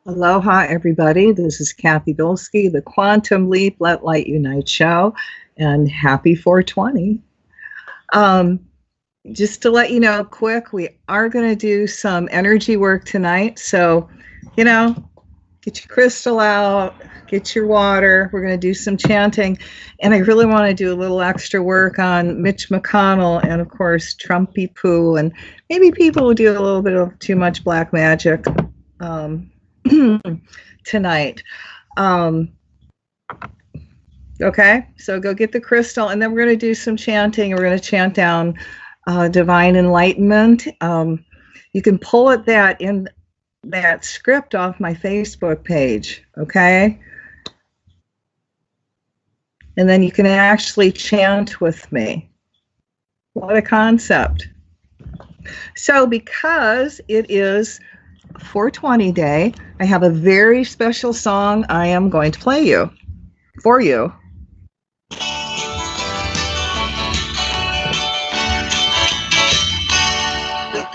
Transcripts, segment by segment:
Aloha, everybody. This is Cathy Bilsky, the Quantum Leap Let Light Unite show, and happy 420. Um, just to let you know quick, we are going to do some energy work tonight. So, you know, get your crystal out, get your water. We're going to do some chanting. And I really want to do a little extra work on Mitch McConnell and, of course, Trumpy Poo. And maybe people will do a little bit of too much black magic. Tonight. Okay, so go get the crystal, and then we're going to do some chanting. We're going to chant down Divine Enlightenment. You can pull it in that script off my Facebook page, okay? And then you can actually chant with me. What a concept. So because it is 420 day, I have a very special song I am going to play for you. Look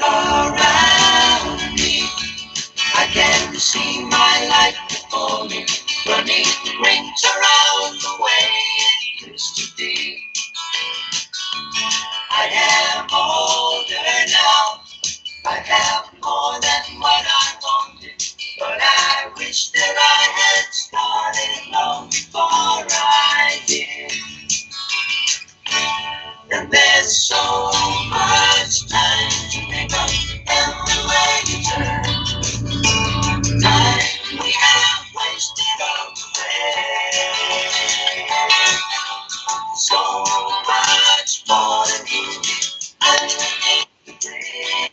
around me, I can see my life before me, running rings around the way it used to be. I am older now, I have more than what I wanted, but I wish that I had started long before I did. And there's so much time to make up everywhere you turn. Time we have wasted on the way. So much more than easy underneath the bridge.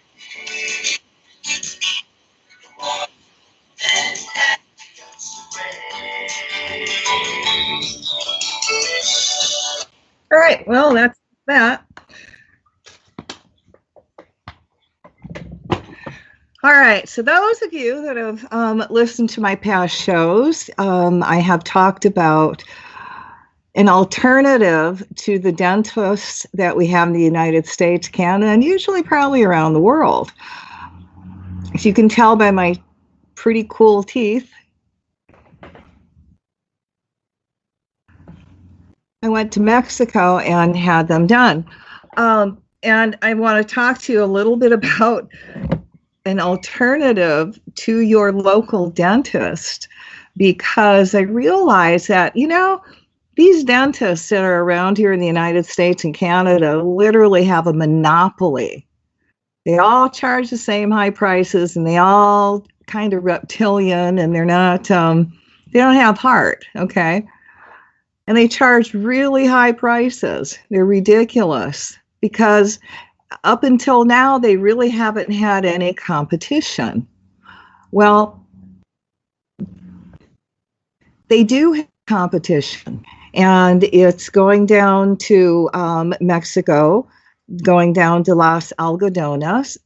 All right, well, that's that. All right, so those of you that have listened to my past shows, I have talked about an alternative to the dentists that we have in the United States, Canada, and usually probably around the world. As you can tell by my pretty cool teeth, I went to Mexico and had them done. And I want to talk to you a little bit about an alternative to your local dentist, because I realize that, these dentists that are around here in the United States and Canada literally have a monopoly. They all charge the same high prices, and they all kind of reptilian, and they're not, they don't have heart, okay? And they charge really high prices. They're ridiculous because up until now, they really haven't had any competition. Well, they do have competition, and it's going down to Mexico, going down to Las Algodones,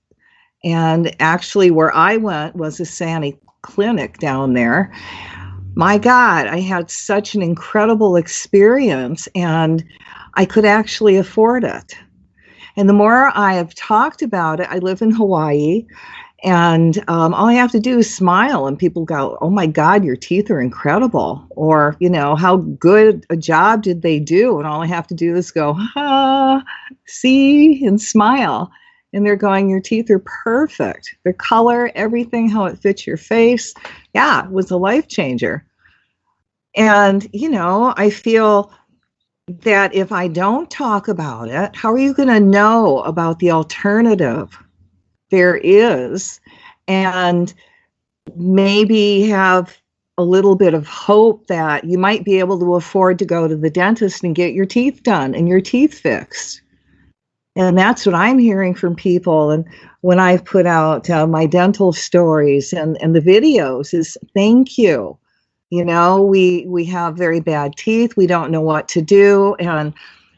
and actually where I went was a Sani clinic down there. My God, I had such an incredible experience, and I could actually afford it. And the more I have talked about it, I live in Hawaii, and all I have to do is smile, and people go, "Oh my God, your teeth are incredible," or how good a job did they do? And all I have to do is go, see, and smile. And they're going, "Your teeth are perfect. Their color, everything, how it fits your face." Yeah, it was a life changer. And, I feel that if I don't talk about it, how are you going to know about the alternative there is, and maybe have a little bit of hope that you might be able to afford to go to the dentist and get your teeth done and your teeth fixed? And that's what I'm hearing from people. And when I've put out my dental stories and the videos is thank you. We have very bad teeth. We don't know what to do. And,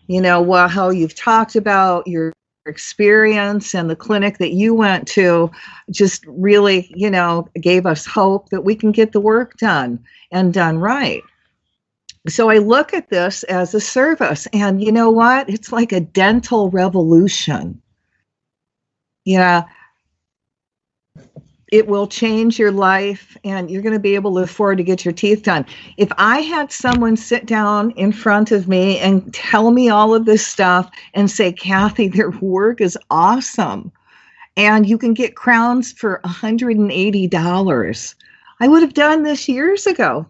how you've talked about your experience and the clinic that you went to just really, gave us hope that we can get the work done and done right. So I look at this as a service, and you know what? It's like a dental revolution. it will change your life, and you're going to be able to afford to get your teeth done. If I had someone sit down in front of me and tell me all of this stuff and say, Cathy, their work is awesome, and you can get crowns for $180, I would have done this years ago.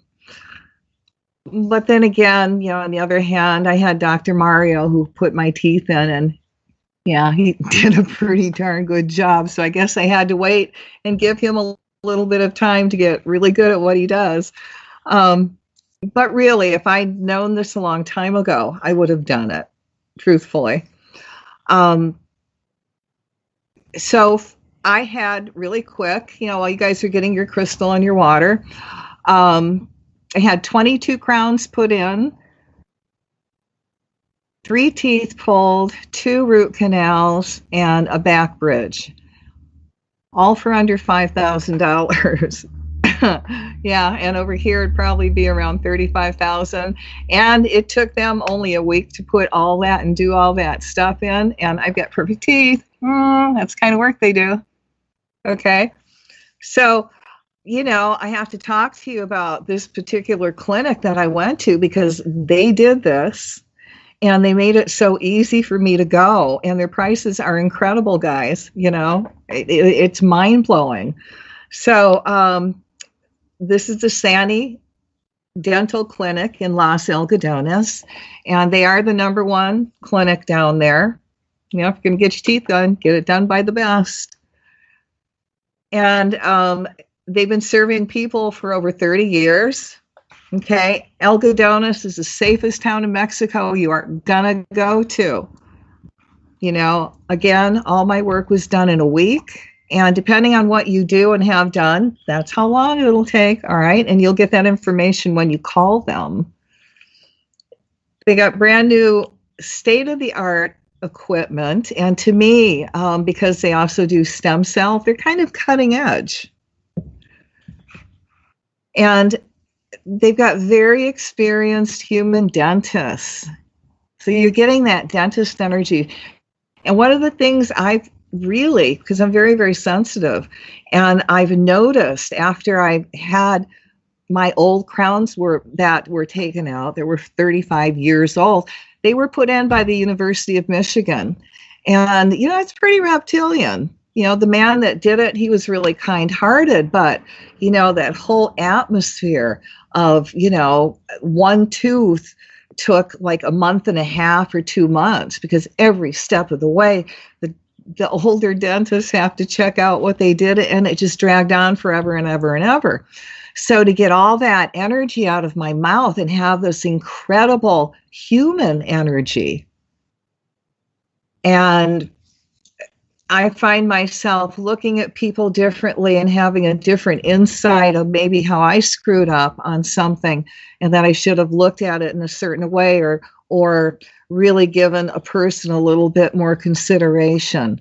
But then again, on the other hand, I had Dr. Mario who put my teeth in, and yeah, he did a pretty darn good job. So I guess I had to wait and give him a little bit of time to get really good at what he does. But really, if I'd known this a long time ago, I would have done it, truthfully. So I had really quick, while you guys are getting your crystal and your water, I had 22 crowns put in, 3 teeth pulled, 2 root canals, and a back bridge, all for under $5,000. Yeah, and over here it'd probably be around 35,000. And it took them only a week to put all that and do all that stuff in, and I've got perfect teeth. That's the kind of work they do. Okay, so I have to talk to you about this particular clinic that I went to, because they did this. And they made it so easy for me to go. And their prices are incredible, guys. It's mind-blowing. So this is the Sani Dental Clinic in Los Algodones. And they are the #1 clinic down there. If you're going to get your teeth done, get it done by the best. And they've been serving people for over 30 years. Okay, Algodones is the safest town in Mexico you are gonna go to. Again, all my work was done in a week, and depending on what you do and have done, that's how long it'll take. All right, and you'll get that information when you call them. They got brand new state-of-the-art equipment, and to me, because they also do stem cell, they're kind of cutting edge. And they've got very experienced human dentists. So you're getting that dentist energy. And one of the things I've really, because I'm very, very sensitive, and I've noticed after I had my old crowns that were taken out, they were 35 years old, they were put in by the University of Michigan. And, it's pretty reptilian. The man that did it, he was really kind-hearted, but, that whole atmosphere of, one tooth took like a month and a half or 2 months, because every step of the way, the older dentists have to check out what they did, and it just dragged on forever and ever and ever. So to get all that energy out of my mouth and have this incredible human energy, and I find myself looking at people differently and having a different insight of maybe how I screwed up on something, and that I should have looked at it in a certain way, or really given a person a little bit more consideration.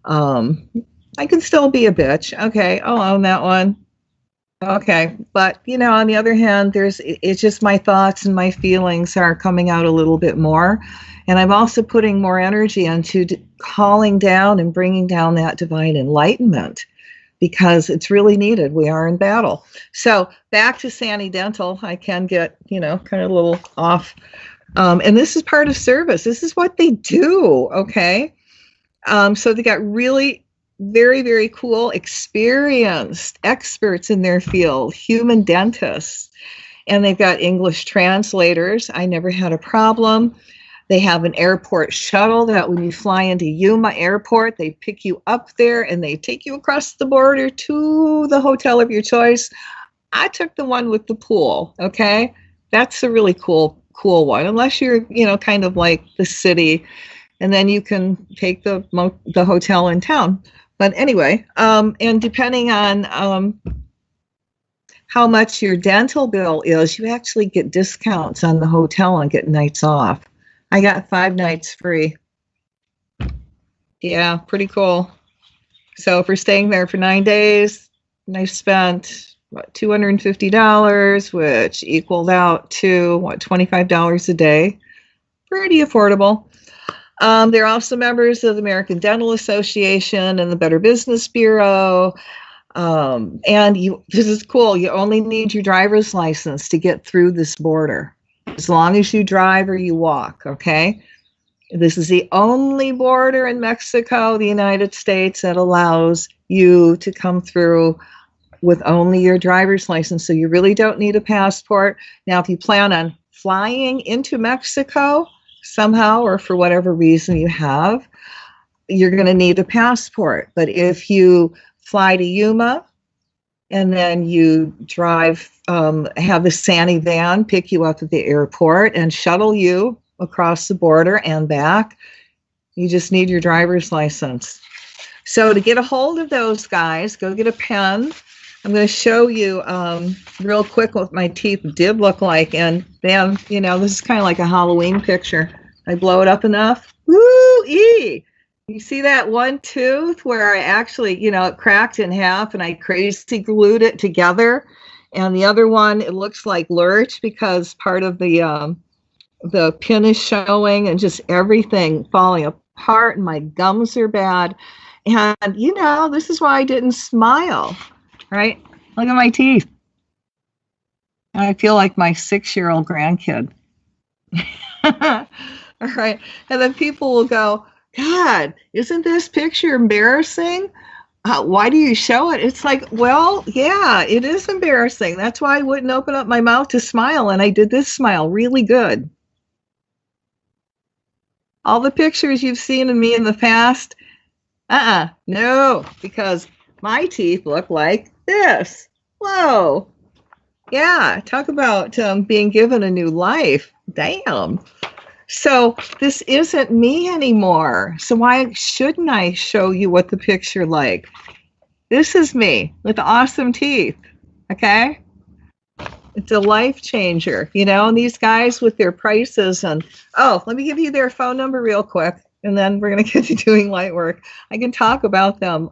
I can still be a bitch. Okay, I'll own that one. Okay, but on the other hand, it's just my thoughts and my feelings are coming out a little bit more. And I'm also putting more energy into calling down and bringing down that divine enlightenment, because it's really needed. We are in battle. So back to Sani Dental, I can get, kind of a little off. And this is part of service. This is what they do, okay? So they got really very, very cool, experienced experts in their field, human dentists. And they've got English translators. I never had a problem. They have an airport shuttle that when you fly into Yuma Airport, they pick you up there and they take you across the border to the hotel of your choice. I took the one with the pool, okay? That's a really cool one, unless you're, kind of like the city, and then you can take the hotel in town. But anyway, and depending on how much your dental bill is, you actually get discounts on the hotel and get nights off. I got 5 nights free. Yeah, pretty cool. So for staying there for 9 days, and I spent $250, which equaled out to $25 a day. Pretty affordable. They're also members of the American Dental Association and the Better Business Bureau. And this is cool. You only need your driver's license to get through this border, as long as you drive or you walk. Okay. This is the only border in Mexico, the United States, that allows you to come through with only your driver's license. So you really don't need a passport. Now, if you plan on flying into Mexico somehow, or for whatever reason you have, you're going to need a passport. But if you fly to Yuma and then you drive, have the Sani van pick you up at the airport and shuttle you across the border and back, you just need your driver's license. So to get a hold of those guys, go get a pen. I'm going to show you real quick what my teeth did look like. And then, this is kind of like a Halloween picture. I blow it up enough. Woo-ee! You see that one tooth where I actually, it cracked in half and I crazy glued it together. And the other one, it looks like lurch because part of the pin is showing and just everything falling apart and my gums are bad. And, this is why I didn't smile, right? Look at my teeth. And I feel like my 6-year-old grandkid. All right. And then people will go, God, isn't this picture embarrassing? Why do you show it? It's like, well, yeah, it is embarrassing. That's why I wouldn't open up my mouth to smile. And I did this smile really good. All the pictures you've seen of me in the past, no, because my teeth look like this. Whoa. Yeah, talk about being given a new life. Damn. So this isn't me anymore. So why shouldn't I show you what the picture like? This is me with awesome teeth. Okay? It's a life changer, and these guys with their prices and, let me give you their phone number real quick, and then we're going to get to doing light work. I can talk about them,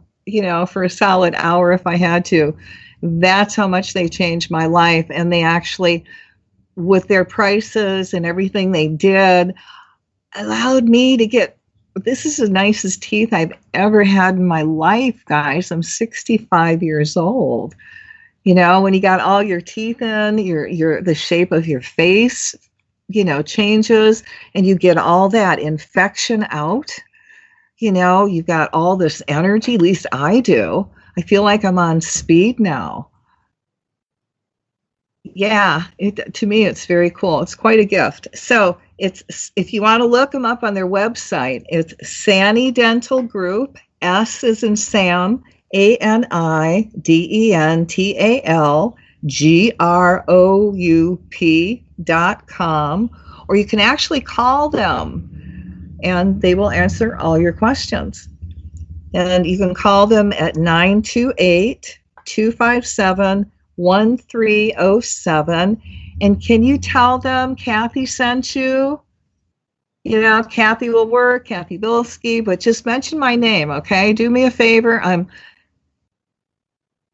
for a solid hour if I had to. That's how much they changed my life. And they actually, with their prices and everything they did, allowed me to get, this is the nicest teeth I've ever had in my life, guys. I'm 65 years old. When you got all your teeth in, the shape of your face, changes, and you get all that infection out. You've got all this energy, at least I do. I feel like I'm on speed now. Yeah, to me, it's very cool. It's quite a gift. So if you want to look them up on their website, it's Sani Dental Group, S as in Sam, ANIDENTALGROUP.com, or you can actually call them and they will answer all your questions. And you can call them at 928-257-1307. And can you tell them Cathy sent you? Cathy will work, Cathy Bilsky, but just mention my name, okay? Do me a favor. I'm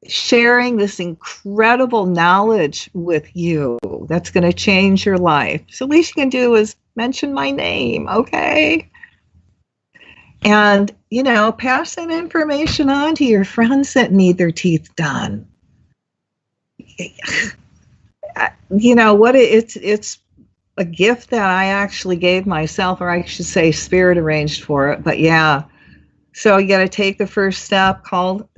sharing this incredible knowledge with you that's going to change your life. So the least you can do is mention my name, okay? And, pass that information on to your friends that need their teeth done. It's a gift that I actually gave myself, or I should say spirit arranged for it. But yeah, so you got to take the first step, call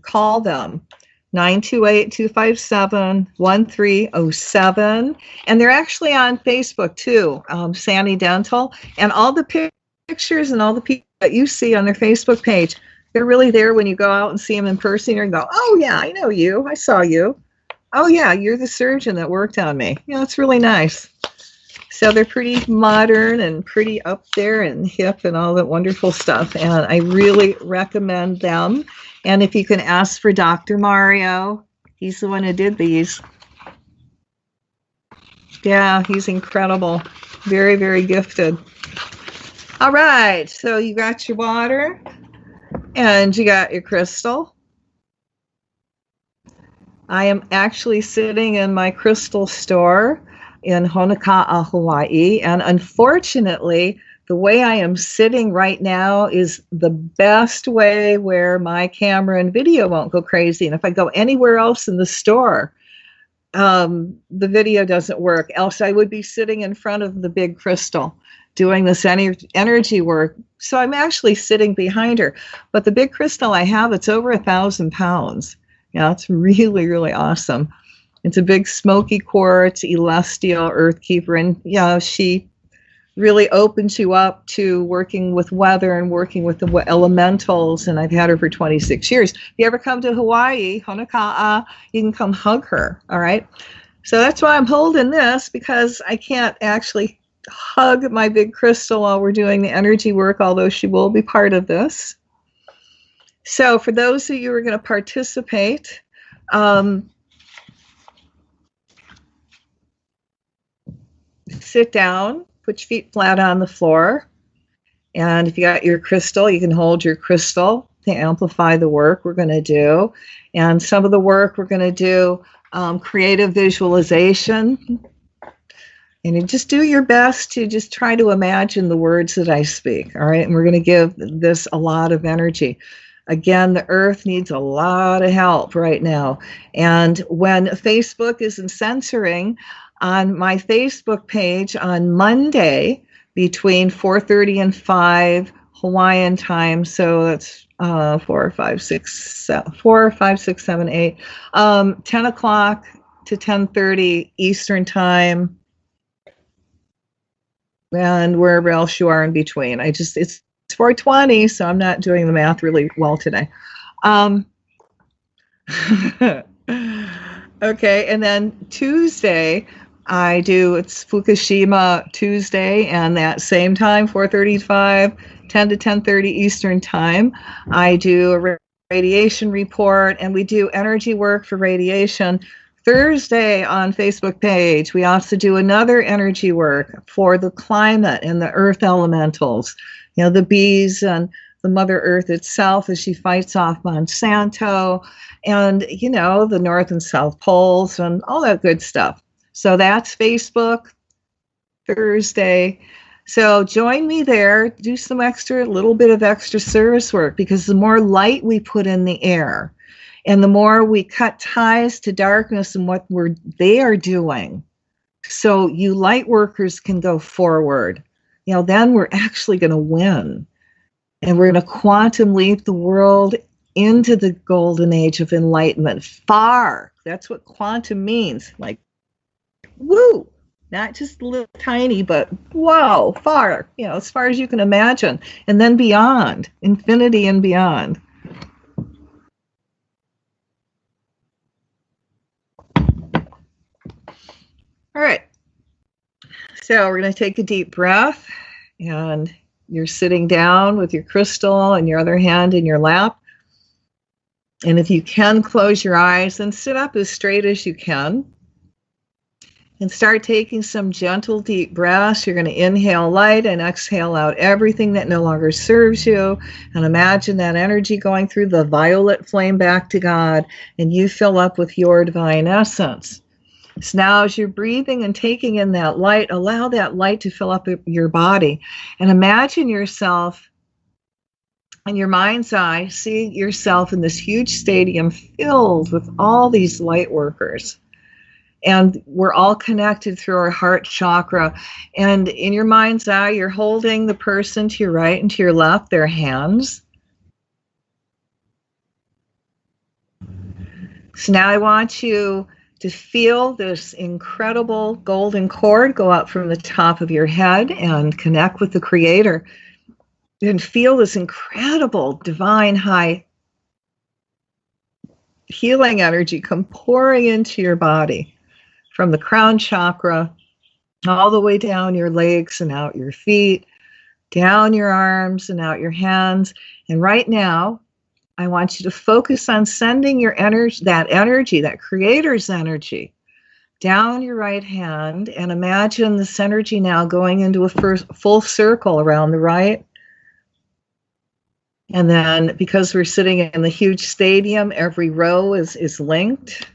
them. 928-257-1307. And they're actually on Facebook too, Sani Dental. And all the pictures and all the people that you see on their Facebook page, they're really there when you go out and see them in person. You're going to go, oh yeah, I know you. I saw you. Oh yeah, you're the surgeon that worked on me. It's really nice. So they're pretty modern and pretty up there and hip and all that wonderful stuff. And I really recommend them. And if you can ask for Dr. Mario, he's the one who did these. Yeah, he's incredible. Very, very gifted. All right, so you got your water and you got your crystal. I am actually sitting in my crystal store in Honoka'a, Hawaii, and unfortunately, the way I am sitting right now is the best way where my camera and video won't go crazy. And if I go anywhere else in the store, the video doesn't work. Else I would be sitting in front of the big crystal doing this energy work. So I'm actually sitting behind her. But the big crystal I have, it's over 1,000 pounds. Yeah, it's really, really awesome. It's a big smoky quartz, celestial earth keeper. And yeah, she really opens you up to working with weather and working with the elementals. And I've had her for 26 years. If you ever come to Hawaii, Honoka'a, you can come hug her. All right. So that's why I'm holding this, because I can't actually hug my big crystal while we're doing the energy work, although she will be part of this. So for those of you who are going to participate, sit down, put your feet flat on the floor. And if you got your crystal, you can hold your crystal to amplify the work we're going to do. And some of the work we're going to do, creative visualization. And you just do your best to just try to imagine the words that I speak. All right. And we're going to give this a lot of energy. Again, the earth needs a lot of help right now. And when Facebook isn't censoring, on my Facebook page on Monday between 4:30 and 5 Hawaiian time, so that's 4, 5, 6, 7, 8, 10 o'clock to 10:30 Eastern time, and wherever else you are in between. It's 4:20, so I'm not doing the math really well today. Okay, and then Tuesday, it's Fukushima Tuesday, and that same time, 4:35, 10 to 10:30 Eastern time, I do a radiation report, and we do energy work for radiation. Thursday on Facebook page, we also do another energy work for the climate and the earth elementals, the bees and the Mother Earth itself as she fights off Monsanto, and, the North and South Poles and all that good stuff. So that's Facebook Thursday. So join me there, do some little bit of extra service work, because the more light we put in the air and the more we cut ties to darkness and what they are doing, so you light workers can go forward, then we're actually going to win. And we're going to quantum leap the world into the golden age of enlightenment. Far. That's what quantum means. Like, woo, not just a little tiny, but wow, far, as far as you can imagine, and then beyond, infinity and beyond. All right, so we're going to take a deep breath, and you're sitting down with your crystal and your other hand in your lap. And if you can close your eyes and sit up as straight as you can. And start taking some gentle, deep breaths. You're going to inhale light and exhale out everything that no longer serves you. And imagine that energy going through the violet flame back to God, and you fill up with your divine essence. So now as you're breathing and taking in that light, allow that light to fill up your body. And imagine yourself in your mind's eye, see yourself in this huge stadium filled with all these light workers. And we're all connected through our heart chakra. And in your mind's eye, you're holding the person to your right and to your left, their hands. So now I want you to feel this incredible golden cord go up from the top of your head and connect with the Creator. And feel this incredible divine high healing energy come pouring into your body. From the crown chakra, all the way down your legs and out your feet, down your arms and out your hands. And right now, I want you to focus on sending your energy, that Creator's energy, down your right hand. And imagine this energy now going into a full circle around the right. And then, because we're sitting in the huge stadium, every row is linked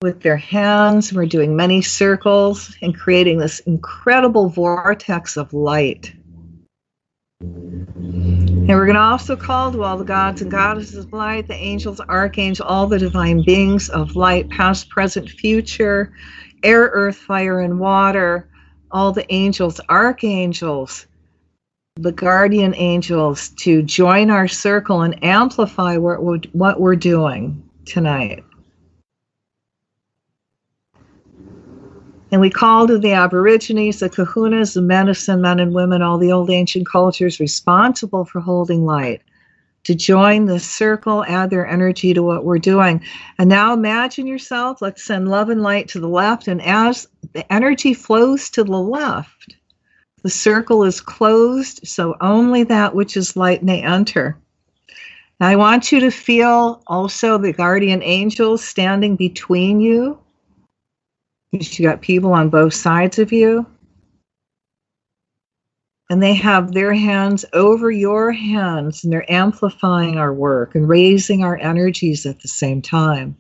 with their hands. We're doing many circles and creating this incredible vortex of light. And we're going to also call to all the gods and goddesses of light, the angels, archangels, all the divine beings of light, past, present, future, air, earth, fire, and water, all the angels, archangels, the guardian angels, to join our circle and amplify what we're doing tonight. And we call to the Aborigines, the Kahunas, the medicine men and women, all the old ancient cultures responsible for holding light, to join the circle, add their energy to what we're doing. And now imagine yourself, let's send love and light to the left, and as the energy flows to the left, the circle is closed, so only that which is light may enter. Now I want you to feel also the guardian angels standing between you. You got people on both sides of you. And they have their hands over your hands, and they're amplifying our work and raising our energies at the same time.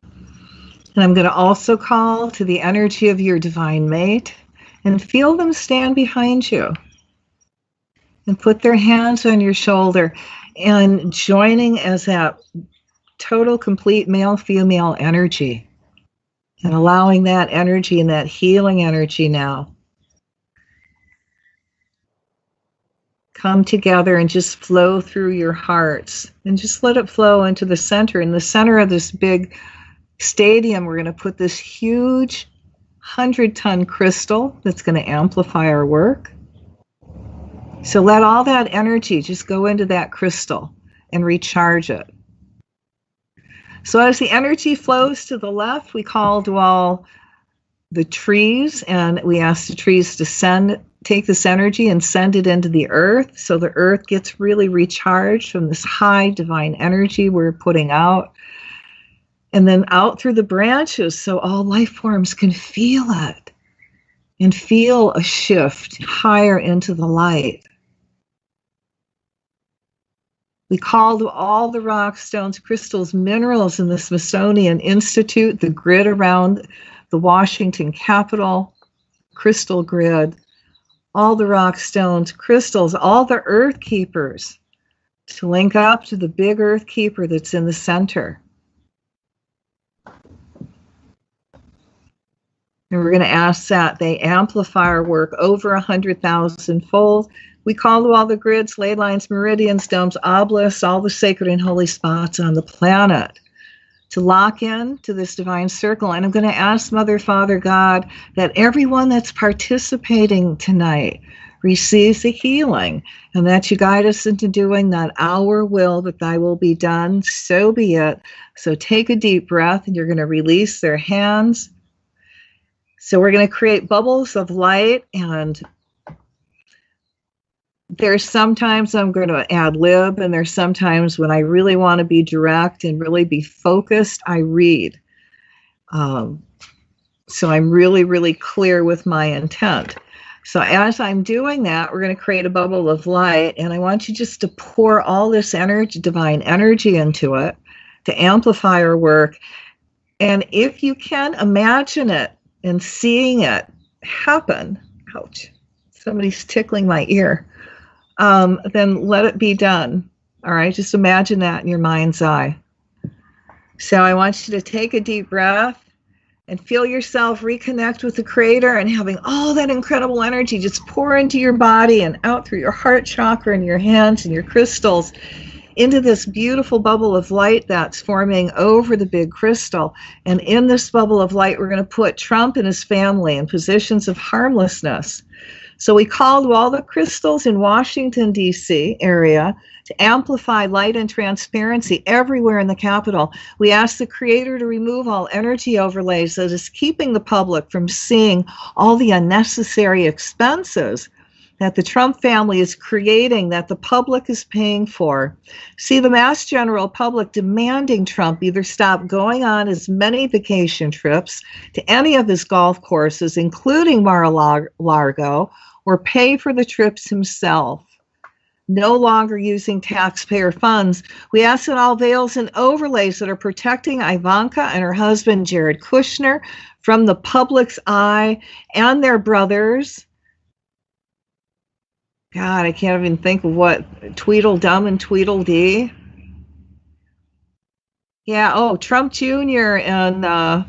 And I'm going to also call to the energy of your divine mate and feel them stand behind you and put their hands on your shoulder and joining as that total, complete male-female energy, and allowing that energy and that healing energy now come together and just flow through your hearts, and just let it flow into the center. In the center of this big stadium, we're going to put this huge 100-ton crystal that's going to amplify our work. So let all that energy just go into that crystal and recharge it. So as the energy flows to the left, we call to all the trees, and we ask the trees to take this energy and send it into the earth, so the earth gets really recharged from this high divine energy we're putting out. And then out through the branches, so all life forms can feel it and feel a shift higher into the light. We call to all the rocks, stones, crystals, minerals in the Smithsonian Institute, the grid around the Washington Capitol, crystal grid, all the rock, stones, crystals, all the earth keepers, to link up to the big earth keeper that's in the center. And we're going to ask that they amplify our work over 100,000-fold. We call to all the grids, ley lines, meridians, domes, obelisks, all the sacred and holy spots on the planet to lock in to this divine circle. And I'm going to ask Mother, Father, God, that everyone that's participating tonight receives the healing, and that you guide us into doing that our will, that thy will be done, so be it. So take a deep breath, and you're going to release their hands. So we're going to create bubbles of light, and there's sometimes I'm going to ad lib, and there's sometimes when I really want to be direct and really be focused, I read. So I'm really, really clear with my intent. So as I'm doing that, we're going to create a bubble of light, and I want you just to pour all this energy, divine energy, into it to amplify our work. And if you can imagine it and seeing it happen, ouch, somebody's tickling my ear, then let it be done. All right, just imagine that in your mind's eye. So I want you to take a deep breath and feel yourself reconnect with the Creator, and having all that incredible energy just pour into your body and out through your heart chakra and your hands and your crystals into this beautiful bubble of light that's forming over the big crystal. And in this bubble of light, we're going to put Trump and his family in positions of harmlessness. So we call to all the crystals in Washington, D.C. area to amplify light and transparency everywhere in the Capitol. We ask the Creator to remove all energy overlays that is keeping the public from seeing all the unnecessary expenses that the Trump family is creating, that the public is paying for. See the mass general public demanding Trump either stop going on as many vacation trips to any of his golf courses, including Mar-a-Lago, or pay for the trips himself. no longer using taxpayer funds. We ask that all veils and overlays that are protecting Ivanka and her husband, Jared Kushner, from the public's eye and their brothers. God, I can't even think of what, Tweedledum and Tweedledee. Yeah, oh, Trump Jr. and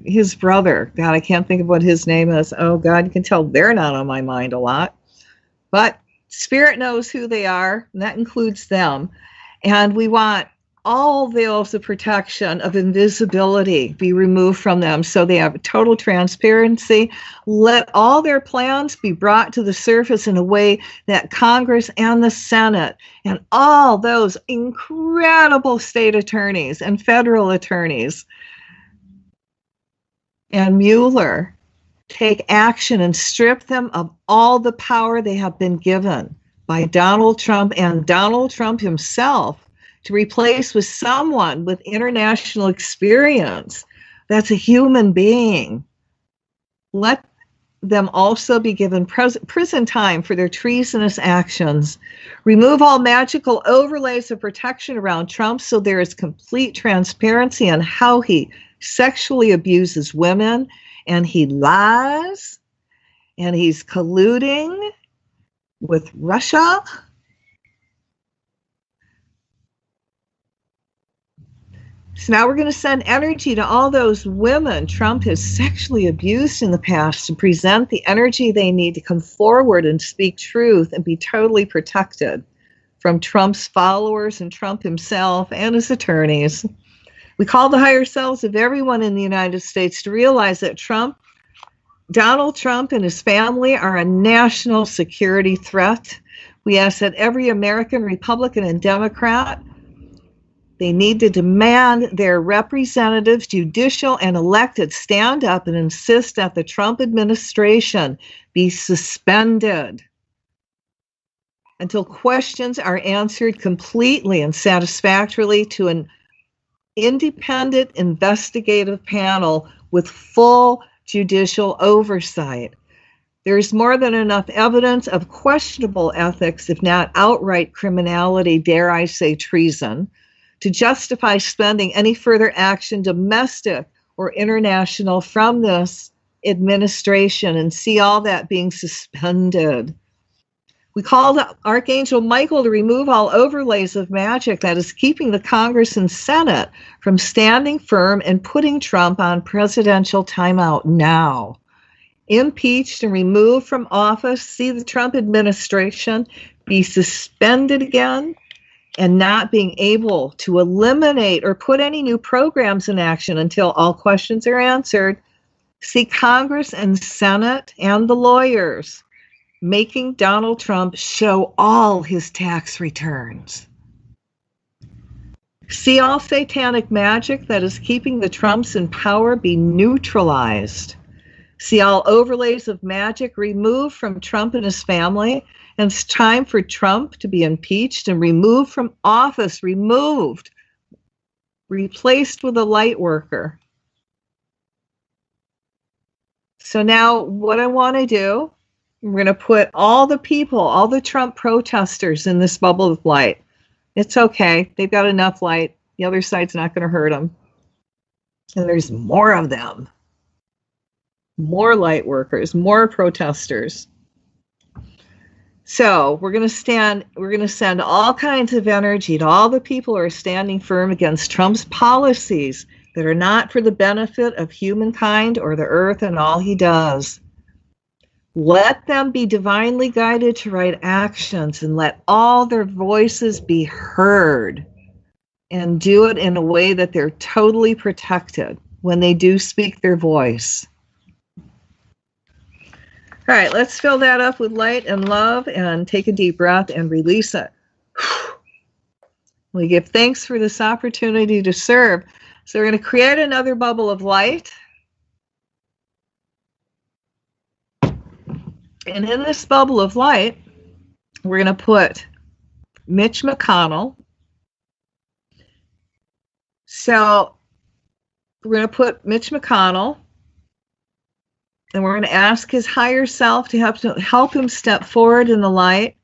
his brother. God, I can't think of what his name is. Oh, God, you can tell they're not on my mind a lot. But Spirit knows who they are, and that includes them. And we want all veils of protection, of invisibility, be removed from them so they have total transparency. Let all their plans be brought to the surface in a way that Congress and the Senate and all those incredible state attorneys and federal attorneys and Mueller take action and strip them of all the power they have been given by Donald Trump and Donald Trump himself, to replace with someone with international experience that's a human being. Let them also be given prison time for their treasonous actions. Remove all magical overlays of protection around Trump so there is complete transparency on how he sexually abuses women, and he lies, and he's colluding with Russia. So now we're going to send energy to all those women Trump has sexually abused in the past, to present the energy they need to come forward and speak truth and be totally protected from Trump's followers and Trump himself and his attorneys. We call the higher selves of everyone in the United States to realize that Donald Trump and his family are a national security threat. We ask that every American, Republican, and Democrat, they need to demand their representatives, judicial and elected, stand up and insist that the Trump administration be suspended until questions are answered completely and satisfactorily to an independent investigative panel with full judicial oversight. There's more than enough evidence of questionable ethics, if not outright criminality, dare I say treason, to justify spending any further action, domestic or international, from this administration, and see all that being suspended. We called Archangel Michael to remove all overlays of magic that is keeping the Congress and Senate from standing firm and putting Trump on presidential timeout now. Impeached and removed from office, see the Trump administration be suspended again, and not being able to eliminate or put any new programs in action until all questions are answered. See Congress and Senate and the lawyers making Donald Trump show all his tax returns. See all satanic magic that is keeping the Trumps in power be neutralized. See all overlays of magic removed from Trump and his family. And it's time for Trump to be impeached and removed from office, replaced with a light worker. So now what I want to do, we're going to put all the people, all the Trump protesters in this bubble of light. It's okay. They've got enough light. The other side's not going to hurt them. And there's more of them. More light workers, more protesters. So we're going to send all kinds of energy to all the people who are standing firm against Trump's policies that are not for the benefit of humankind or the earth and all he does. Let them be divinely guided to right actions, and let all their voices be heard, and do it in a way that they're totally protected when they do speak their voice. All right, let's fill that up with light and love, and take a deep breath and release it. We give thanks for this opportunity to serve. So we're going to create another bubble of light. And in this bubble of light, we're going to put Mitch McConnell. So we're going to put Mitch McConnell, and we're going to ask his higher self to help him step forward in the light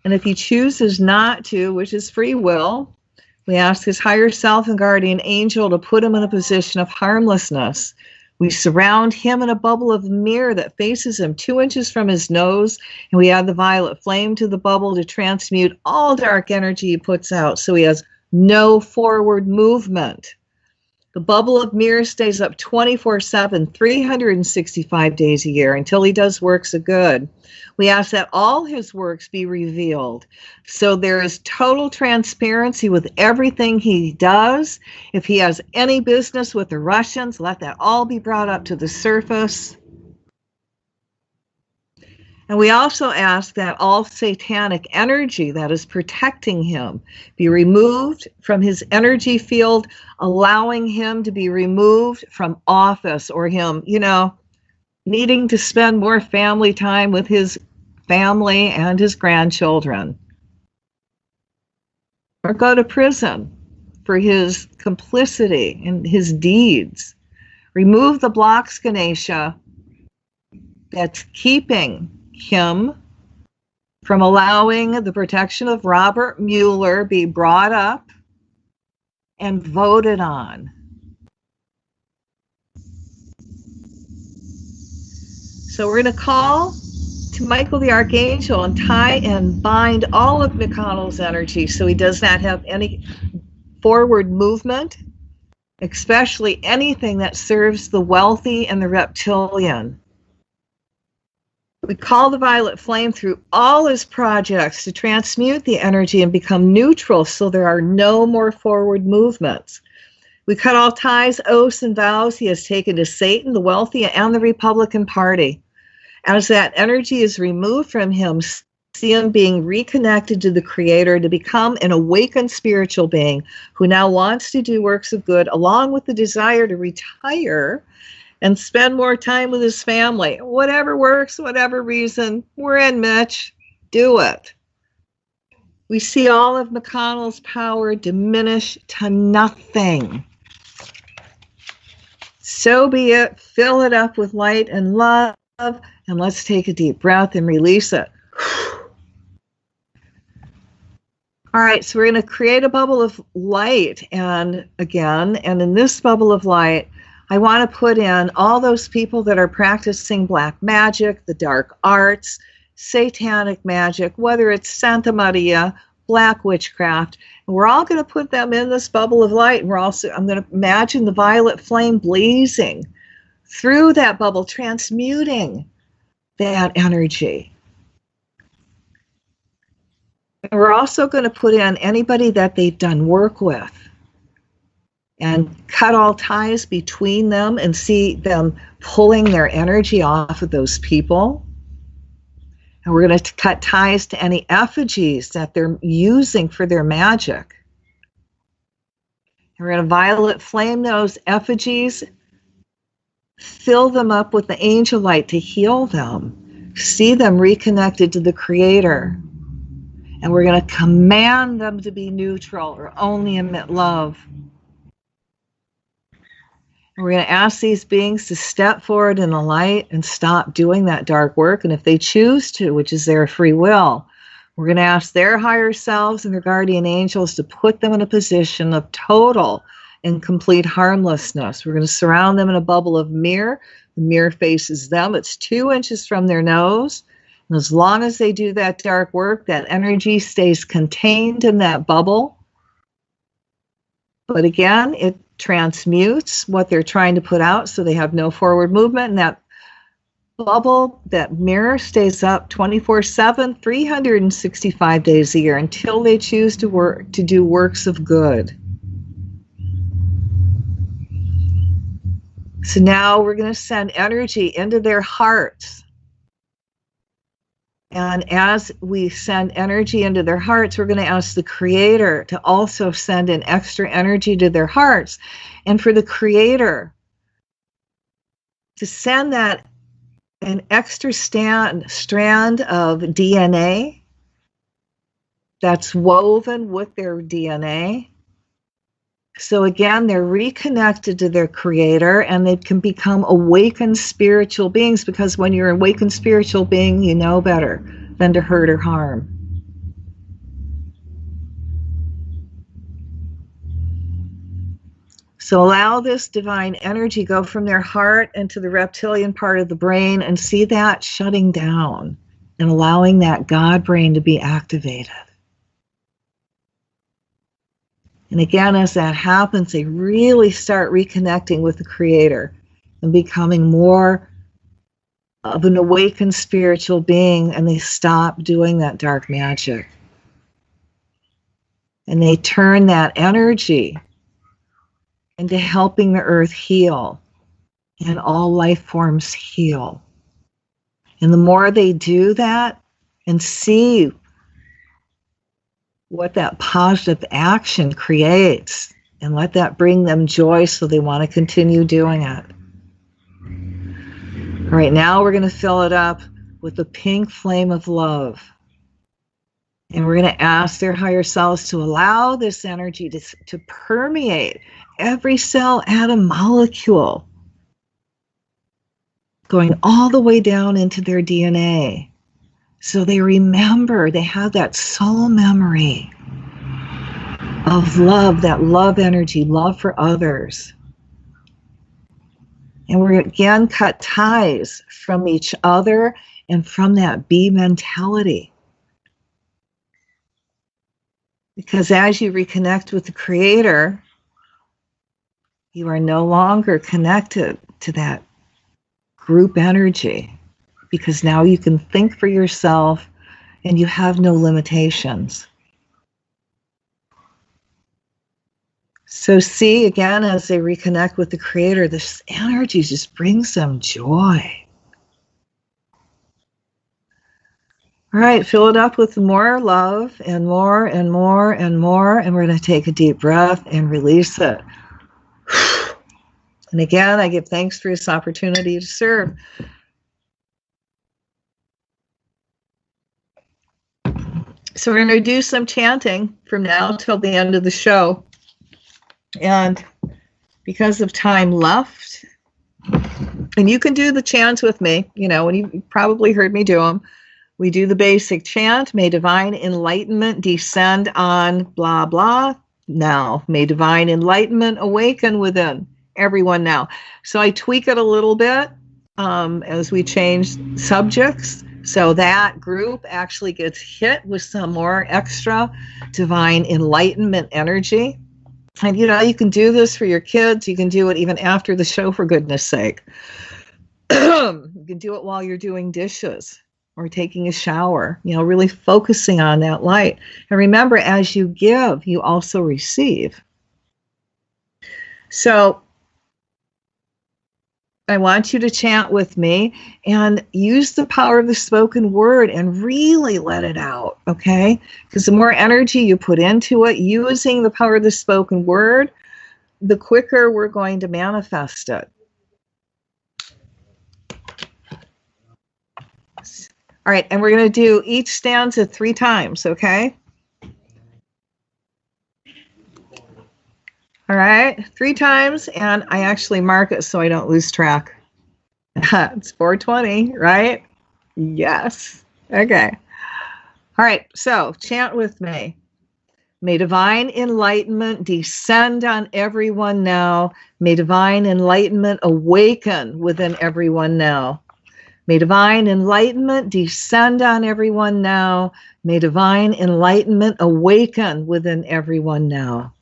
And if he chooses not to, which is free will, we ask his higher self and guardian angel to put him in a position of harmlessness. We surround him in a bubble of mirror that faces him 2 inches from his nose, and we add the violet flame to the bubble to transmute all dark energy he puts out, so he has no forward movement. The bubble of mirror stays up 24/7, 365 days a year until he does works of good. We ask that all his works be revealed. So there is total transparency with everything he does. If he has any business with the Russians, let that all be brought up to the surface. And we also ask that all satanic energy that is protecting him be removed from his energy field, allowing him to be removed from office, or him, needing to spend more family time with his family and his grandchildren, or go to prison for his complicity in his deeds. Remove the blocks, Ganesha, that's keeping him from allowing the protection of Robert Mueller be brought up and voted on. So we're going to call to Michael the Archangel and tie and bind all of McConnell's energy so he does not have any forward movement, especially anything that serves the wealthy and the reptilian. We call the violet flame through all his projects to transmute the energy and become neutral so there are no more forward movements. We cut all ties, oaths, and vows he has taken to Satan, the wealthy, and the Republican Party. As that energy is removed from him, see him being reconnected to the Creator to become an awakened spiritual being who now wants to do works of good, along with the desire to retire and spend more time with his family. Whatever works, whatever reason, we're in, Mitch. Do it. We see all of McConnell's power diminish to nothing. So be it. Fill it up with light and love, and let's take a deep breath and release it. All right, so we're going to create a bubble of light, and in this bubble of light, I want to put in all those people that are practicing black magic, the dark arts, satanic magic, whether it's Santa Maria, black witchcraft. And we're all going to put them in this bubble of light. And I'm going to imagine the violet flame blazing through that bubble, transmuting that energy. And we're also going to put in anybody that they've done work with, and cut all ties between them and see them pulling their energy off of those people. And we're going to cut ties to any effigies that they're using for their magic. And we're going to violet flame those effigies, fill them up with the angel light to heal them, see them reconnected to the Creator. And we're going to command them to be neutral or only emit love. And we're going to ask these beings to step forward in the light and stop doing that dark work. And if they choose to, which is their free will, we're going to ask their higher selves and their guardian angels to put them in a position of total and complete harmlessness. We're going to surround them in a bubble of mirror. The mirror faces them. It's 2 inches from their nose. And as long as they do that dark work, that energy stays contained in that bubble. But again, it transmutes what they're trying to put out, so they have no forward movement. And that bubble, that mirror, stays up 24/7, 365 days a year until they choose to do works of good. So now we're going to send energy into their hearts. And as we send energy into their hearts, we're going to ask the Creator to also send an extra energy to their hearts. And for the Creator to send that an extra strand of DNA that's woven with their DNA. So again, they're reconnected to their Creator, and they can become awakened spiritual beings, because when you're an awakened spiritual being, you know better than to hurt or harm. So allow this divine energy go from their heart into the reptilian part of the brain and see that shutting down and allowing that God brain to be activated. And again, as that happens, they really start reconnecting with the Creator and becoming more of an awakened spiritual being, and they stop doing that dark magic. And they turn that energy into helping the earth heal and all life forms heal. And the more they do that and see what that positive action creates, and let that bring them joy so they want to continue doing it. All right, now we're going to fill it up with the pink flame of love. And we're going to ask their higher selves to allow this energy to permeate every cell, atom, molecule, going all the way down into their DNA. So they remember, they have that soul memory of love, that love energy, love for others. And we're again cut ties from each other and from that bee mentality. Because as you reconnect with the Creator, you are no longer connected to that group energy, because now you can think for yourself and you have no limitations. So see, again, as they reconnect with the Creator, this energy just brings them joy. All right, fill it up with more love and more and more and more, and we're going to take a deep breath and release it. And again, I give thanks for this opportunity to serve. So we're going to do some chanting from now till the end of the show. And because of time left, and you can do the chants with me, you know, and you probably heard me do them. We do the basic chant, may divine enlightenment descend on blah, blah, now. May divine enlightenment awaken within everyone now. So I tweak it a little bit as we change subjects. So that group actually gets hit with some more extra divine enlightenment energy. And, you know, you can do this for your kids. You can do it even after the show, for goodness sake. You can do it while you're doing dishes or taking a shower, you know, really focusing on that light. And remember, as you give, you also receive. So I want you to chant with me and use the power of the spoken word and really let it out, okay? Because the more energy you put into it, using the power of the spoken word, the quicker we're going to manifest it. All right, and we're going to do each stanza 3 times, okay? All right, 3 times, and I actually mark it so I don't lose track. It's 4:20, right? Yes. Okay. All right, so chant with me. May divine enlightenment descend on everyone now. May divine enlightenment awaken within everyone now. May divine enlightenment descend on everyone now. May divine enlightenment awaken within everyone now.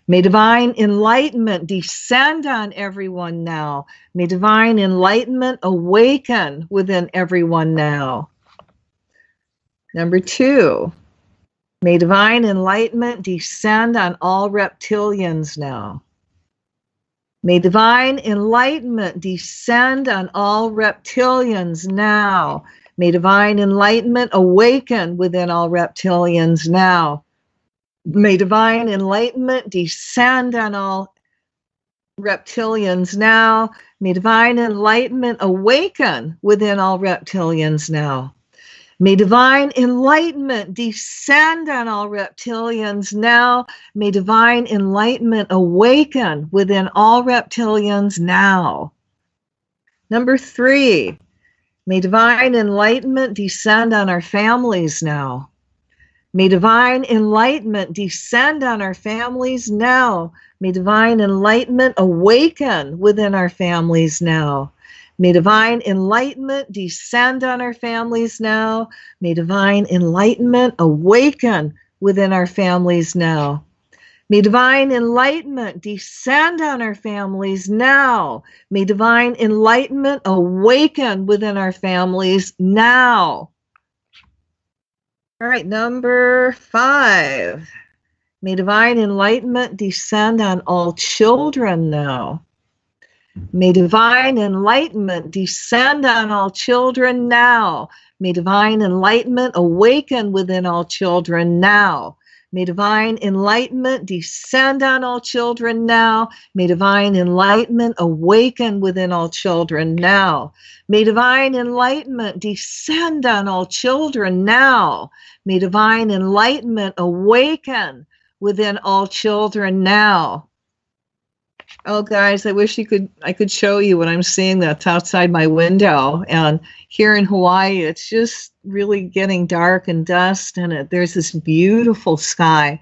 May divine enlightenment descend on everyone now. May divine enlightenment awaken within everyone now. Number 2, may divine enlightenment descend on all reptilians now. May divine enlightenment descend on all reptilians now. May divine enlightenment awaken within all reptilians now. May divine enlightenment descend on all reptilians now. May divine enlightenment awaken within all reptilians now. May divine enlightenment descend on all reptilians now. May divine enlightenment awaken within all reptilians now. Number 3, may divine enlightenment descend on our families now. May divine enlightenment descend on our families now. May divine enlightenment awaken within our families now. May divine enlightenment descend on our families now. May divine enlightenment awaken within our families now. May divine enlightenment descend on our families now. May divine enlightenment awaken within our families now. All right, number 5. May divine enlightenment descend on all children now. May divine enlightenment descend on all children now. May divine enlightenment awaken within all children now. May divine enlightenment descend on all children now. May divine enlightenment awaken within all children now. May divine enlightenment descend on all children now. May divine enlightenment awaken within all children now. Oh, guys, I wish I could show you what I'm seeing that's outside my window. And here in Hawaii, it's just really getting dark and dusk, and there's this beautiful sky,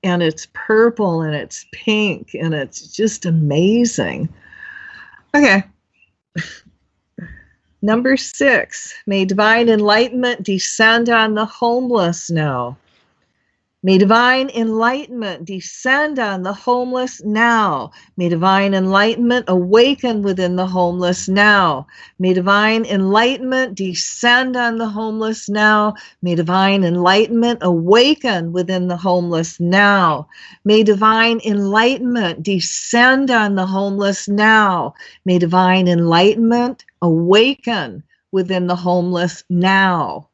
and it's purple and it's pink, and it's just amazing. Okay. Number 6, may divine enlightenment descend on the homeless now. May divine enlightenment descend on the homeless now. May divine enlightenment awaken within the homeless now. May divine enlightenment descend on the homeless now. May divine enlightenment awaken within the homeless now. May divine enlightenment descend on the homeless now. May divine enlightenment awaken within the homeless now.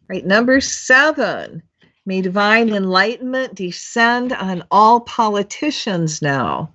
Right, number 7, may divine enlightenment descend on all politicians now.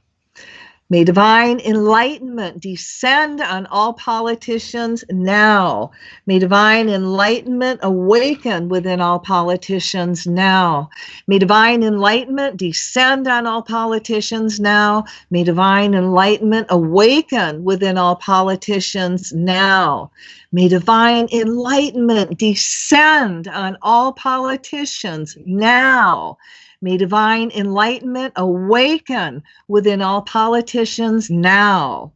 May divine enlightenment descend on all politicians now. May divine enlightenment awaken within all politicians now. May divine enlightenment descend on all politicians now. May divine enlightenment awaken within all politicians now. May divine enlightenment descend on all politicians now. May divine enlightenment awaken within all politicians now.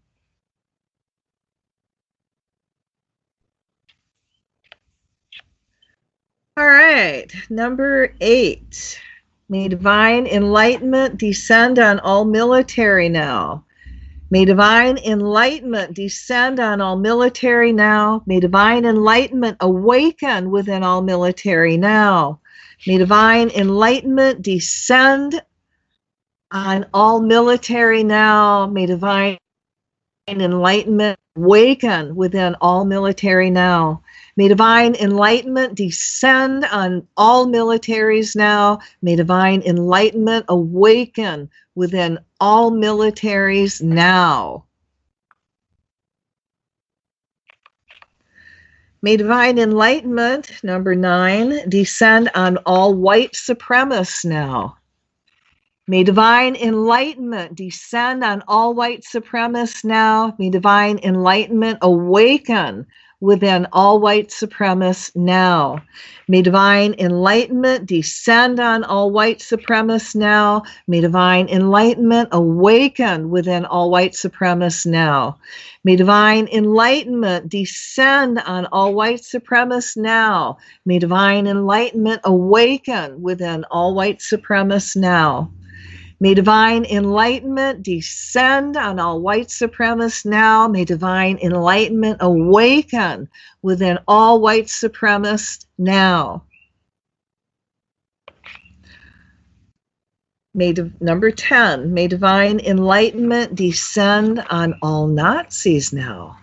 All right, number 8. May divine enlightenment descend on all military now. May divine enlightenment descend on all military now. May divine enlightenment awaken within all military now. May divine enlightenment descend on all military now. May divine enlightenment awaken within all military now. May divine enlightenment descend on all militaries now. May divine enlightenment awaken within all militaries now. May divine enlightenment, number 9, descend on all white supremacists now. May divine enlightenment descend on all white supremacists now. May divine enlightenment awaken within all white supremacists now. May divine enlightenment descend on all white supremacists now. May divine enlightenment awaken within all white supremacists now. May divine enlightenment descend on all white supremacists now. May divine enlightenment awaken within all white supremacists now. May divine enlightenment descend on all white supremacists now. May divine enlightenment awaken within all white supremacists now. Number 10, may divine enlightenment descend on all Nazis now.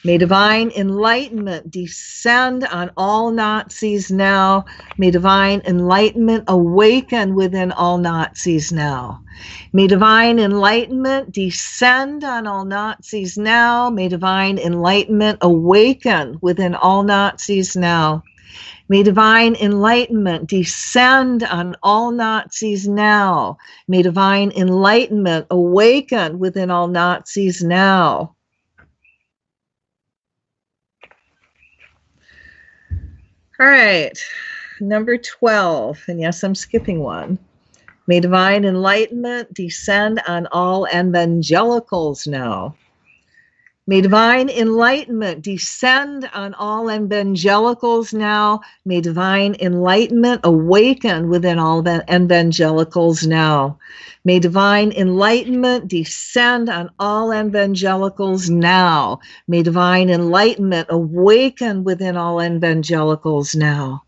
May divine enlightenment descend on all Nazis now. May divine enlightenment awaken within all Nazis now. May divine enlightenment descend on all Nazis now. May divine enlightenment awaken within all Nazis now. May divine enlightenment descend on all Nazis now. May divine enlightenment awaken within all Nazis now. All right, number 12, and yes, I'm skipping one. May divine enlightenment descend on all evangelicals now. May divine enlightenment descend on all evangelicals now. May divine enlightenment awaken within all evangelicals now. May divine enlightenment descend on all evangelicals now. May divine enlightenment awaken within all evangelicals now.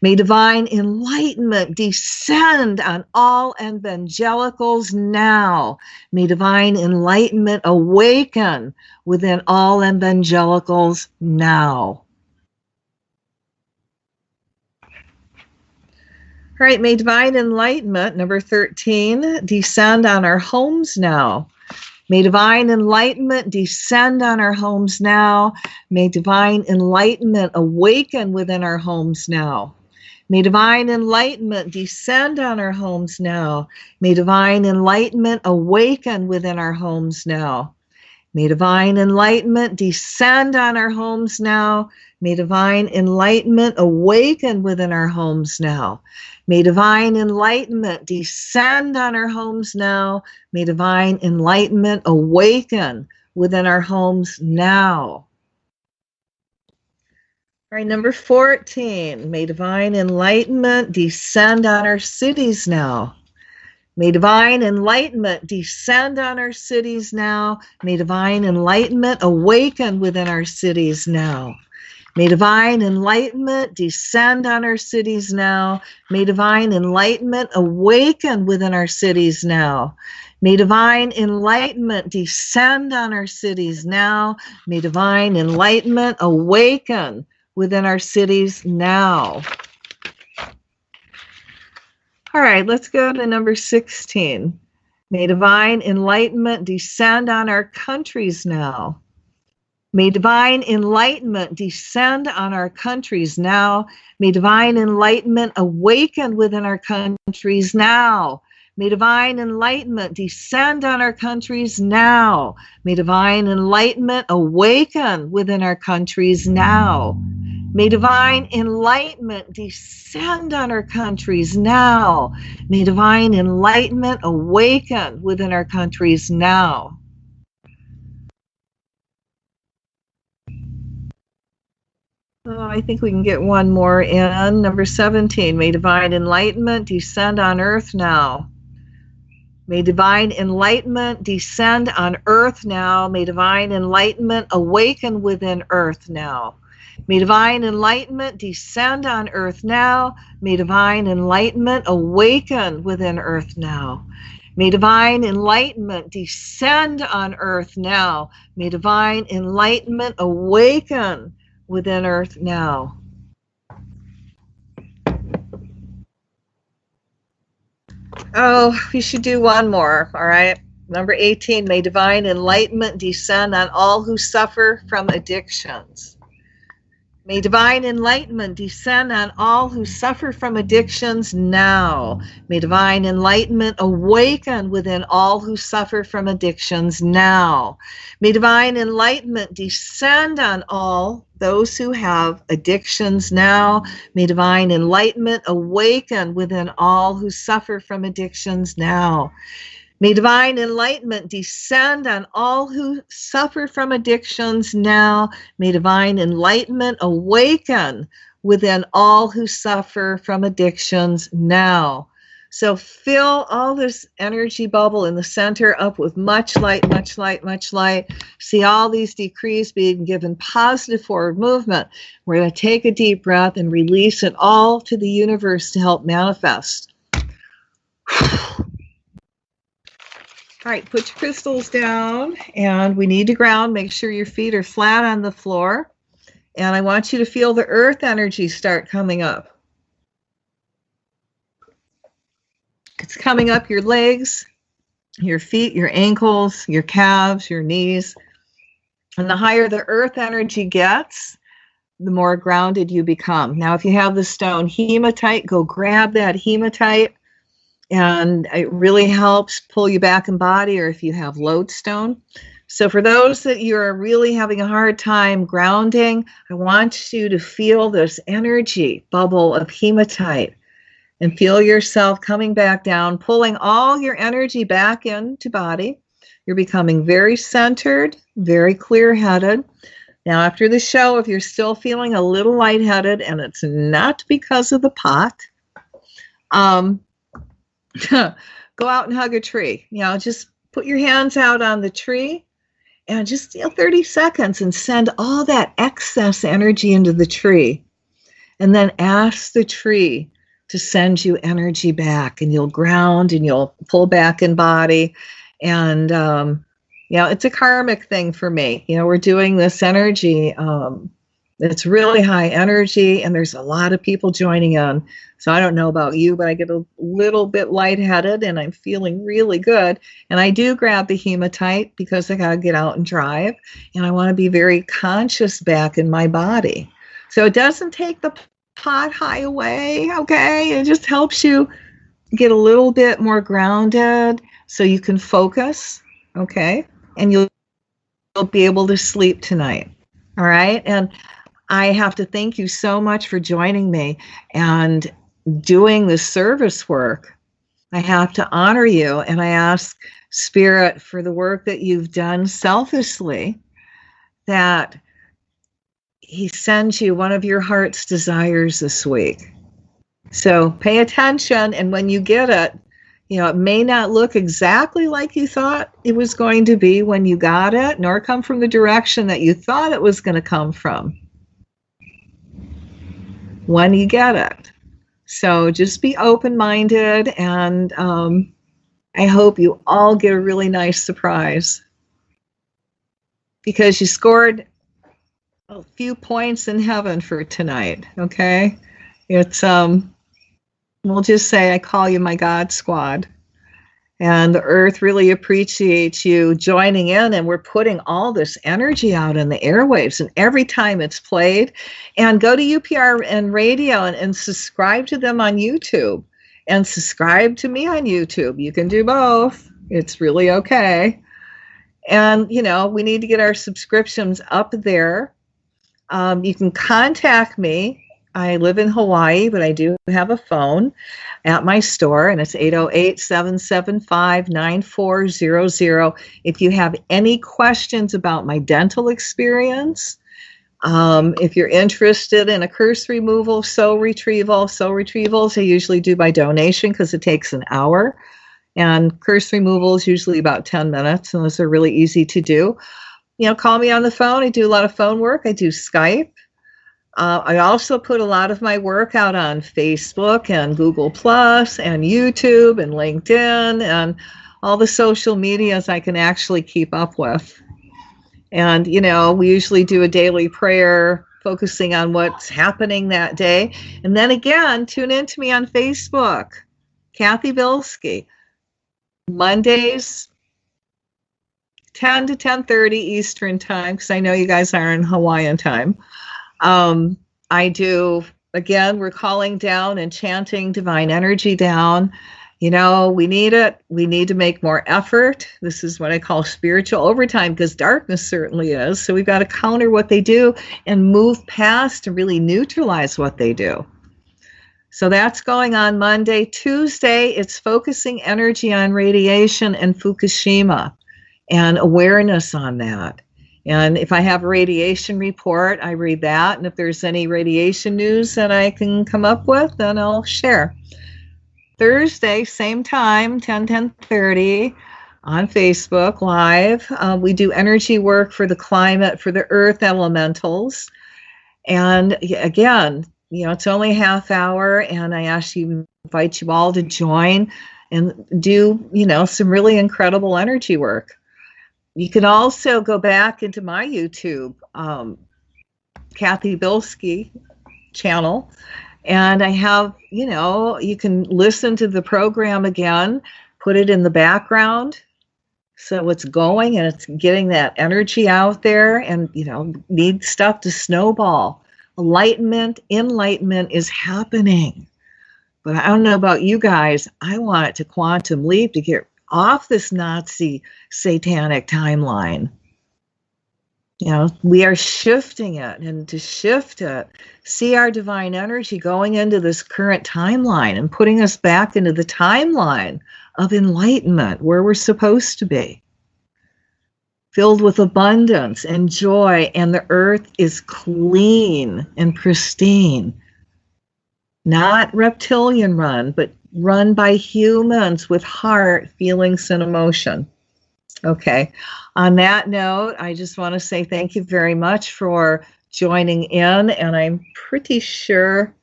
May divine enlightenment descend on all evangelicals now. May divine enlightenment awaken within all evangelicals now. All right, may divine enlightenment, number 13, descend on our homes now. May divine enlightenment descend on our homes now. May divine enlightenment awaken within our homes now. May divine enlightenment descend on our homes now. May divine enlightenment awaken within our homes now. May divine enlightenment descend on our homes now. May divine enlightenment awaken within our homes now. May divine enlightenment descend on our homes now. May divine enlightenment awaken within our homes now. All right, number 14, may divine enlightenment descend on our cities now. May divine enlightenment descend on our cities now. May divine enlightenment awaken within our cities now. May divine enlightenment descend on our cities now. May divine enlightenment awaken within our cities now. May divine enlightenment descend on our cities now. May divine enlightenment awaken within our cities now. All right, let's go to number 16. May divine enlightenment descend on our countries now. May divine enlightenment descend on our countries now. May divine enlightenment awaken within our countries now. May divine enlightenment descend on our countries now. May divine enlightenment awaken within our countries now. May divine enlightenment descend on our countries now. May divine enlightenment awaken within our countries now. Oh, I think we can get one more in. Number 17, may divine enlightenment descend on earth now. May divine enlightenment descend on earth now. May divine enlightenment awaken within earth now. May divine enlightenment descend on earth now. May divine enlightenment awaken within earth now. May divine enlightenment descend on earth now. May divine enlightenment awaken within earth now. Oh, we should do one more, all right? Number 18, may divine enlightenment descend on all who suffer from addictions. May divine enlightenment descend on all who suffer from addictions now. May divine enlightenment awaken within all who suffer from addictions now. May divine enlightenment descend on all those who have addictions now. May divine enlightenment awaken within all who suffer from addictions now. May divine enlightenment descend on all who suffer from addictions now. May divine enlightenment awaken within all who suffer from addictions now. So fill all this energy bubble in the center up with much light, much light, much light. See all these decrees being given positive forward movement. We're going to take a deep breath and release it all to the universe to help manifest. All right, put your crystals down, and we need to ground. Make sure your feet are flat on the floor. And I want you to feel the earth energy start coming up. It's coming up your legs, your feet, your ankles, your calves, your knees. And the higher the earth energy gets, the more grounded you become. Now, if you have the stone hematite, go grab that hematite. And it really helps pull you back in body, or if you have lodestone. So for those that you're really having a hard time grounding, I want you to feel this energy bubble of hematite and feel yourself coming back down, pulling all your energy back into body. You're becoming very centered, very clear-headed. Now, after the show, if you're still feeling a little lightheaded and it's not because of the pot, go out and hug a tree. Just put your hands out on the tree and just 30 seconds and send all that excess energy into the tree. And then ask the tree to send you energy back, and you'll ground and you'll pull back in body. And, it's a karmic thing for me. We're doing this energy. It's really high energy, and there's a lot of people joining in. So I don't know about you, but I get a little bit lightheaded and I'm feeling really good. And I do grab the hematite because I got to get out and drive. And I want to be very conscious back in my body. So it doesn't take the pot high away, okay? It just helps you get a little bit more grounded so you can focus, okay? And you'll be able to sleep tonight, all right? And I have to thank you so much for joining me and doing this service work. I have to honor you, and I ask Spirit for the work that you've done selflessly, that he sends you one of your heart's desires this week. So pay attention, and when you get it, it may not look exactly like you thought it was going to be when you got it, nor come from the direction that you thought it was going to come from when you get it. So just be open-minded, and I hope you all get a really nice surprise, because you scored a few points in heaven for tonight, okay? It's, we'll just say I call you my God squad. And the earth really appreciates you joining in, and we're putting all this energy out in the airwaves, and every time it's played. And go to UPR and radio and subscribe to them on YouTube, and subscribe to me on YouTube. You can do both. It's really okay. And, we need to get our subscriptions up there. You can contact me. I live in Hawaii, but I do have a phone at my store, and it's 808-775-9400. If you have any questions about my dental experience, if you're interested in a curse removal, soul retrievals I usually do by donation because it takes an hour, and curse removals usually about 10 minutes, and those are really easy to do. Call me on the phone. I do a lot of phone work. I do Skype. I also put a lot of my work out on Facebook and Google Plus and YouTube and LinkedIn and all the social medias I can actually keep up with. And, we usually do a daily prayer focusing on what's happening that day. And then again, tune in to me on Facebook, Cathy Bilsky, Mondays, 10 to 10:30 Eastern time, because I know you guys are in Hawaiian time. I do, again, we're calling down and chanting divine energy down. We need it. We need to make more effort. This is what I call spiritual overtime, because darkness certainly is. So we've got to counter what they do and move past and really neutralize what they do. So that's going on Monday. Tuesday, it's focusing energy on radiation and Fukushima and awareness on that. And if I have a radiation report, I read that. And if there's any radiation news that I can come up with, then I'll share. Thursday, same time, 10:30 on Facebook Live. We do energy work for the climate, for the earth elementals. And again, it's only a half hour, and I invite you all to join and do, some really incredible energy work. You can also go back into my YouTube, Cathy Bilsky channel, and I have, you can listen to the program again, put it in the background, so it's going and it's getting that energy out there, and, need stuff to snowball. Enlightenment is happening. But I don't know about you guys, I want it to quantum leap to get off this Nazi satanic timeline. You know, we are shifting it, and to shift it, see our divine energy going into this current timeline and putting us back into the timeline of enlightenment where we're supposed to be, filled with abundance and joy, and the earth is clean and pristine. Not reptilian run, but run by humans with heart, feelings, and emotion. Okay. On that note, I just want to say thank you very much for joining in. And I'm pretty sure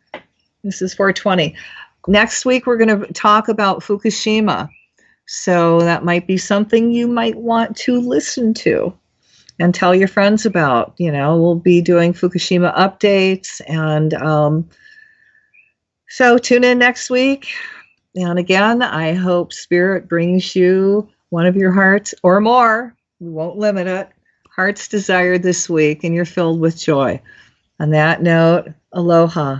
this is 420. Next week, we're going to talk about Fukushima. So that might be something you might want to listen to and tell your friends about. You know, we'll be doing Fukushima updates. And so tune in next week. And again, I hope Spirit brings you one of your hearts or more. We won't limit it. Heart's desire this week, and you're filled with joy. On that note, aloha.